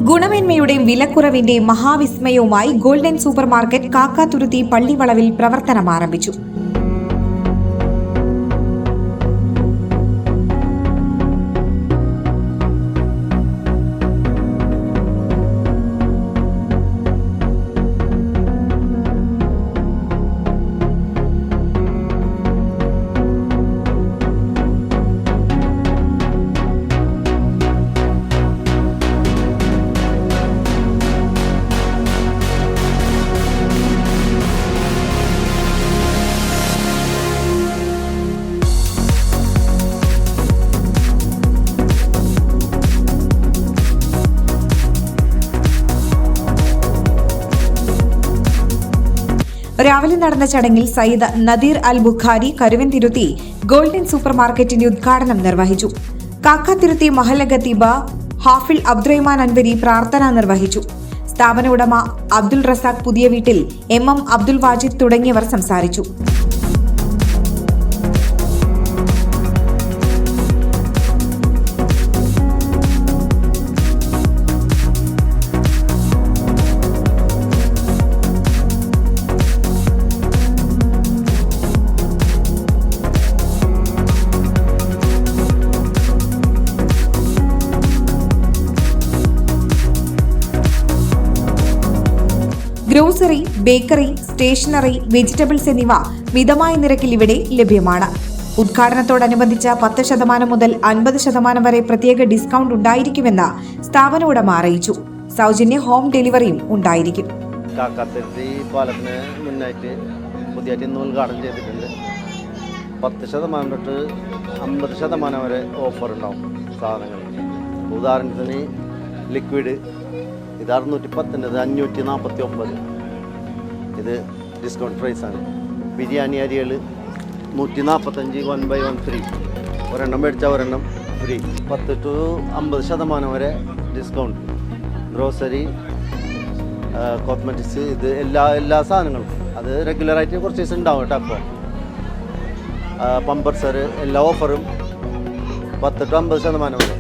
ഗുണമേന്മയുടെയും വിലക്കുറവിന്റെയും മഹാവിസ്മയവുമായി golden super market Kakkathuruthi പള്ളിവളവിൽ പ്രവർത്തനം ആരംഭിച്ചു. രാവിലെ നടന്ന ചടങ്ങിൽ സയ്യിദ് നദീർ അൽ ബുഖാരി കരുവൻതിരുത്തി ഗോൾഡൻ സൂപ്പർ മാർക്കറ്റിന്റെ ഉദ്ഘാടനം നിർവഹിച്ചു. കാക്കാതിരുത്തി മഹല്ല ഖത്തീബ് ഹാഫിൽ അബ്ദുറഹ്മാൻ അൻവരി പ്രാർത്ഥന നിർവഹിച്ചു. സ്ഥാപന ഉടമ അബ്ദുൾ റസാഖ് പുതിയ വീട്ടിൽ എം അബ്ദുൽ വാജിദ് തുടങ്ങിയവർ സംസാരിച്ചു. ഗ്രോസറി, ബേക്കറി, സ്റ്റേഷനറി, വെജിറ്റബിൾസ് എന്നിവ മിതമായ നിരക്കിൽ ഇവിടെ ലഭ്യമാണ്. ഉദ്ഘാടനത്തോടനുബന്ധിച്ച് 10% മുതൽ 50% വരെ പ്രത്യേക ഡിസ്കൗണ്ട് ഉണ്ടായിരിക്കുമെന്ന് സ്ഥാപന ഉടമ അറിയിച്ചു. സൗജന്യ ഹോം ഡെലിവറിയും ഉണ്ടായിരിക്കും. കാക്കാതിരുത്തി പാലത്തിന് മുന്നായിട്ട് പുതിയതായിട്ട് ഇന്ന് ഉദ്ഘാടനം ചെയ്തിട്ടുണ്ട്. 10% തൊട്ട് 50% വരെ ഓഫർ ഉണ്ടാവും സാധനങ്ങൾ. ഉദാഹരണത്തിന് ലിക്വിഡ് ഇത് 610, 549. ഇത് ഡിസ്കൗണ്ട് പ്രൈസാണ്. ബിരിയാണി അരികൾ 145, 1/1 ഫ്രീ. ഒരെണ്ണം മേടിച്ചാൽ ഒരെണ്ണം ഫ്രീ. 10 to 50% വരെ ഡിസ്കൗണ്ട്. ഗ്രോസറി, കോസ്മെറ്റിക്സ്, ഇത് എല്ലാ സാധനങ്ങളും അത് റെഗുലറായിട്ട് കുറച്ച് ദിവസം ഉണ്ടാവും കേട്ടോ. അപ്പോൾ പമ്പർസർ എല്ലാ ഓഫറും 10 to 50% വരെ.